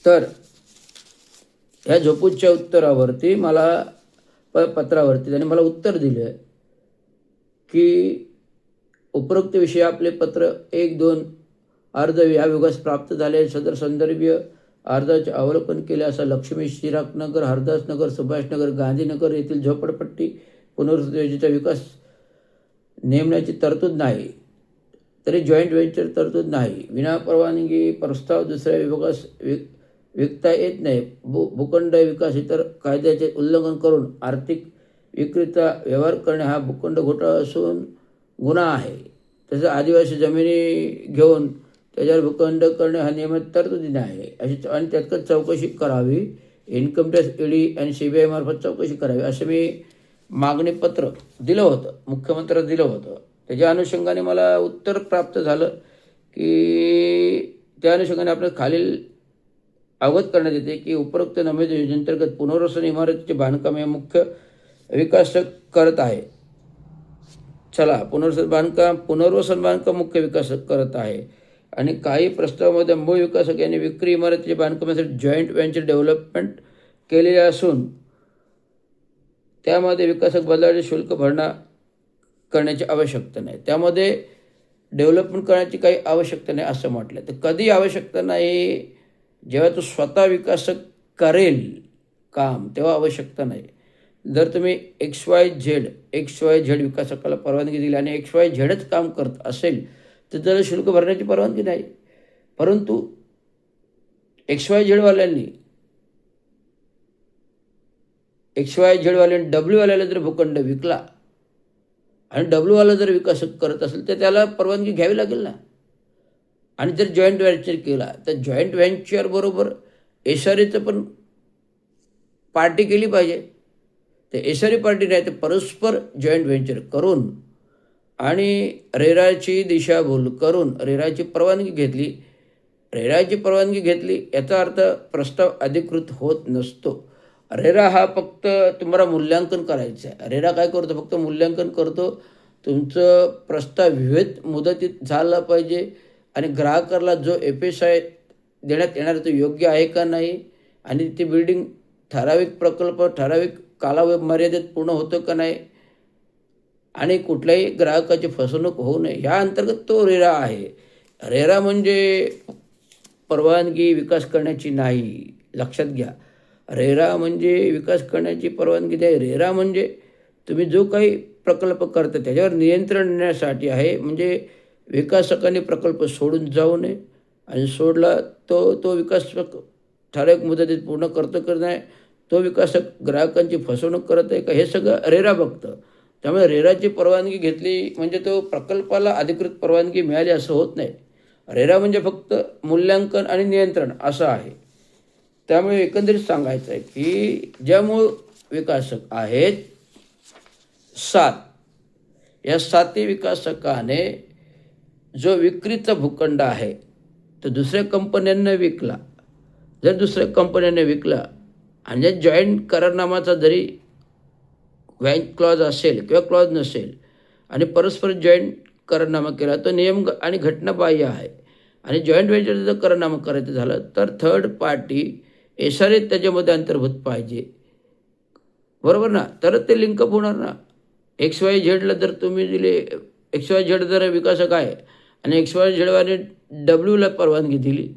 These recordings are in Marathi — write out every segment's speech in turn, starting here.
तर ह्या झोपूच्या उत्तरावरती मला पत्रावरती त्यांनी मला उत्तर दिलं की उपरोक्त विषय आपले पत्र 1-2 अर्ज या विभागास प्राप्त झाले. सदर संदर्भीय अर्जाचे अवलोकन केले असता लक्ष्मी श्रीरामनगर, हरदासनगर, सुभाषनगर, गांधीनगर येथील झोपडपट्टी पुनर्वसन योजनेचा विकास नेमण्याची तरतूद नाही, तरी जॉईंट व्हेंचर तरतूद नाही. विनापरवानगी प्रस्ताव दुसऱ्या विभागास विकता येत नाही. भूखंड विकास इतर कायद्याचे उल्लंघन करून आर्थिक विक्रीचा व्यवहार करणे हा भूखंड घोटाळा असून गुन्हा आहे. तसं आदिवासी जमिनी घेऊन त्याच्यावर भूखंड करणे हा नियमित तरतुदीने आहे अशी आणि त्यातच चौकशी करावी. इन्कम टॅक्स, ईडी आणि CBI मार्फत चौकशी करावी असं मी मागणीपत्र दिलं होतं, मुख्यमंत्र्यांना दिलं होतं. त्याच्या अनुषंगाने मला उत्तर प्राप्त झालं की त्या अनुषंगाने आपल्याला खालील अवगत करण्यात येते की उपरोक्त नमूद योजनेअंतर्गत पुनर्वसन इमारतीचे बांधकाम हे मुख्य विकासक करत आहे. चला, पुनर्वसन बांधकाम मुख्य विकासक करत आहे आणि काही प्रस्तावामध्ये मूळ विकासक यांनी विक्री इमारतीच्या बांधकामासाठी जॉईंट व्हेंचर डेव्हलपमेंट केलेले असून त्यामध्ये विकासक बदलाचे शुल्क भरणा करण्याची आवश्यकता नाही. त्यामध्ये डेव्हलपमेंट करण्याची काही आवश्यकता नाही असं म्हटलं. तर कधी आवश्यकता नाही? जेव्हा तो स्वतः विकासक करेल काम तेव्हा आवश्यकता नाही. जर तुम्ही XYZ विकासकाला परवानगी दिली आणि XYZच काम करत असेल तर त्याला शुल्क भरण्याची परवानगी नाही. परंतु XYZवाल्यांनी Wवाल्याला जर भूखंड विकला आणि Wवाला जर विकासक करत असेल तर त्याला परवानगी घ्यावी लागेल ना. आणि जर जॉईंट व्हेंचर केला तर जॉईंट व्हेंचर बरोबर SRAचं पण पार्टी केली पाहिजे. तर SRA पार्टी नाही तर परस्पर जॉईंट व्हेंचर करून आणि रेराची दिशाभूल करून रेराची परवानगी घेतली याचा अर्थ प्रस्ताव अधिकृत होत नसतो. रेरा हा फक्त तुम्हाला मूल्यांकन करायचं आहे. रेरा काय करतो? फक्त मूल्यांकन करतो. तुमचं प्रस्ताव विविध मुदतीत झाला पाहिजे आणि ग्राहकाला जो FSI देण्यात येणार तो योग्य आहे का नाही आणि ती बिल्डिंग ठराविक प्रकल्प ठराविक कालावधी मर्यादेत पूर्ण होतं का नाही आणि कुठल्याही ग्राहकाची फसवणूक होऊ नये या अंतर्गत तो रेरा आहे. रेरा म्हणजे परवानगी विकास करण्याची नाही, लक्षात घ्या. रेरा म्हणजे विकास करण्याची परवानगी नाही. रेरा म्हणजे तुम्ही जो काही प्रकल्प करता त्याच्यावर नियंत्रण आणण्यासाठी आहे. म्हणजे विकासकांनी प्रकल्प सोडून जाऊ नये आणि सोडला तो विकासक ठराविक मुदतीत पूर्ण करतो का नाही, तो विकासक ग्राहकांची फसवणूक करत आहे का, हे सगळं रेरा बघतं. त्यामुळे रेराची परवानगी घेतली म्हणजे तो प्रकल्पाला अधिकृत परवानगी मिळाली असं होत नाही. रेरा म्हणजे फक्त मूल्यांकन आणि नियंत्रण असं आहे. त्यामुळे एकंदरीत सांगायचं आहे की ज्या मूळ विकासक आहेत 7, या 7 विकासकाने जो विक्रीचा भूखंड आहे तो दुसऱ्या कंपन्यांना विकला. जर दुसऱ्या कंपन्यांना विकला आणि जॉईंट करारनामाचा जरी क्लॉज असेल किंवा क्लॉज नसेल आणि परस्पर जॉईंट करारनामा केला तो नियम आणि घटना बाह्य आहे. आणि जॉईंट व्हेंचरचा जर करारनामा करायचं झालं तर थर्ड पार्टी SRA त्याच्यामध्ये अंतर्भूत पाहिजे, बरोबर ना, तरच ते लिंकअप होणार ना. XYZला जर तुम्ही दिले, XYZ जर विकासक आहे आणि XYZवाने Wला परवानगी दिली,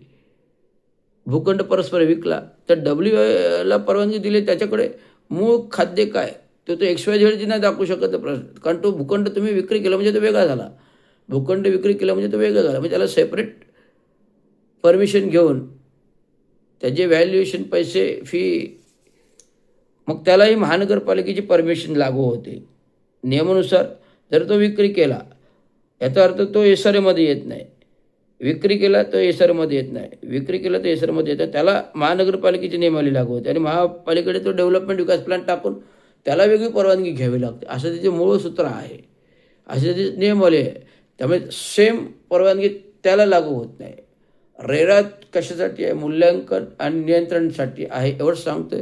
भूखंड परस्पर विकला, तर Wला परवानगी दिली त्याच्याकडे मूळ खाद्य काय तो XYZ नाही दाखवू शकत. कारण तो भूखंड तुम्ही विक्री केला म्हणजे तो वेगळा झाला. भूखंड विक्री केला म्हणजे तो वेगळा झाला. म्हणजे त्याला सेपरेट परमिशन घेऊन त्याचे व्हॅल्युएशन पैसे फी मग त्यालाही महानगरपालिकेची परमिशन लागू होते नियमानुसार. जर तो विक्री केला याचा अर्थ तो SRAमध्ये येत नाही. विक्री केला तो SRAमध्ये येत नाही. विक्री केला तर SRAमध्ये येतं. त्याला महानगरपालिकेची नियमावली लागू होते आणि महापालिकेकडे तो डेव्हलपमेंट विकास प्लॅन टाकून त्याला वेगळी परवानगी घ्यावी लागते. असं त्याचे मूळ सूत्र आहे, असे त्याचे नियमावली आहे. त्यामुळे सेम परवानगी त्याला लागू होत नाही. रेरा कशासाठी आहे? मूल्यांकन आणि नियंत्रणसाठी आहे एवढं सांगतोय.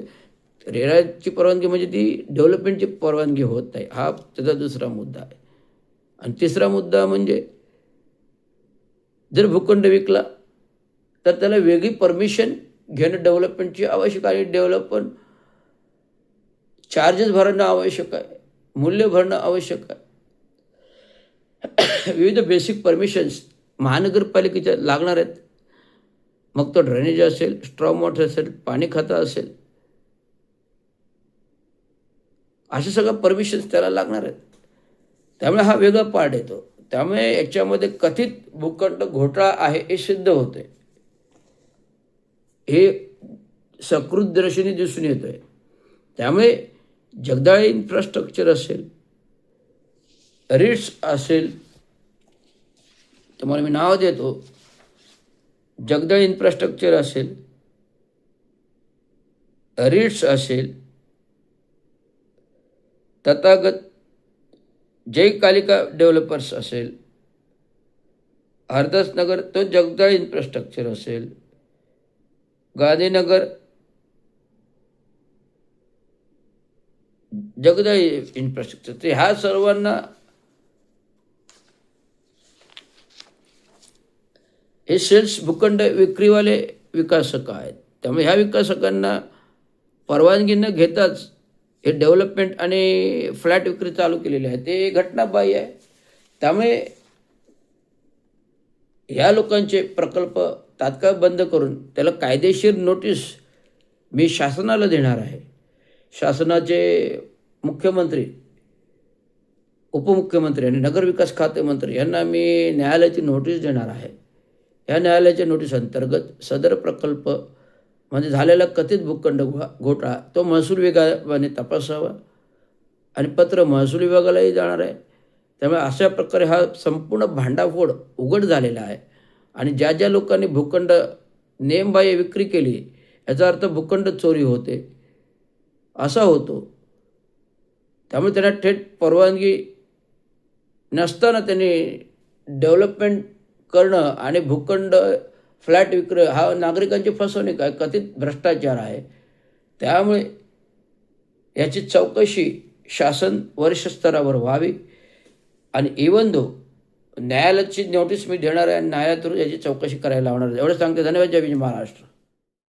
रेराची परवानगी म्हणजे ती डेव्हलपमेंटची परवानगी होत नाही, हा त्याचा दुसरा मुद्दा आहे. आणि तिसरा मुद्दा म्हणजे जर भूखंड विकला तर त्याला वेगळी परमिशन घेणं डेव्हलपमेंटची आवश्यक आहे. डेव्हलपमेंट चार्जेस भरणं आवश्यक आहे, मूल्य भरणं आवश्यक आहे. विविध बेसिक परमिशन्स महानगरपालिकेच्या लागणार आहेत. मग तो ड्रेनेज असेल, स्ट्रॉम वॉटर असेल, पाणी खातं असेल, असे सगळं परमिशन्स त्याला लागणार आहेत. त्यामुळे हा वेगळा पार्ट येतो. त्यामुळे याच्यामध्ये कथित भूखंड घोटाळा आहे हे सिद्ध होते, हे सकृतदर्शनी दिसून येतं आहे. त्यामुळे जगदाळे इन्फ्रास्ट्रक्चर असेल, रिट्स असेल, तुम्हाला मी नाव देतो, जगदाळे इन्फ्रास्ट्रक्चर असेल, रिट्स असेल, तथागत जय कालिका डेव्हलपर्स असेल, हरदासनगर तो जगदाळे इन्फ्रास्ट्रक्चर असेल, गांधीनगर जगदाळे इन्फ्रास्ट्रक्चर, तर ह्या सर्वांना हे सेल्स भूखंड विक्रीवाले विकासक आहेत. त्यामुळे ह्या विकासकांना परवानगी न घेताच हे डेव्हलपमेंट आणि फ्लॅट विक्री चालू केलेली आहे, ते घटनाबाह्य आहे. त्यामुळे ह्या लोकांचे प्रकल्प तात्काळ बंद करून त्याला कायदेशीर नोटीस मी शासनाला देणार आहे. शासनाचे मुख्यमंत्री, उपमुख्यमंत्री आणि नगरविकास खाते मंत्री यांना मी न्यायालयाची नोटीस देणार आहे. या न्यायालयाच्या नोटीस अंतर्गत सदर प्रकल्प म्हणजे झालेला कथित भूखंड घोटाळा तो महसूल विभागाने तपासावा आणि पत्र महसूल विभागालाही जाणार आहे. त्यामुळे अशा प्रकारे हा संपूर्ण भांडाफोड उघड झालेला आहे. आणि ज्या ज्या लोकांनी भूखंड नेमबाह्य विक्री केली याचा अर्थ भूखंड चोरी होते असा होतो. त्यामुळे त्यांना थेट परवानगी नसताना त्यांनी डेव्हलपमेंट करणं आणि भूखंड फ्लॅट विक्री हा नागरिकांची फसवणूक आहे, कथित भ्रष्टाचार आहे. त्यामुळे याची चौकशी शासन वरिष्ठ स्तरावर व्हावी आणि इवन दो न्यायालयाची नोटीस मी देणार आहे आणि न्यायालयातून याची चौकशी करायला लावणार आहे. एवढं सांगते. धन्यवाद. जय हिंद महाराष्ट्र.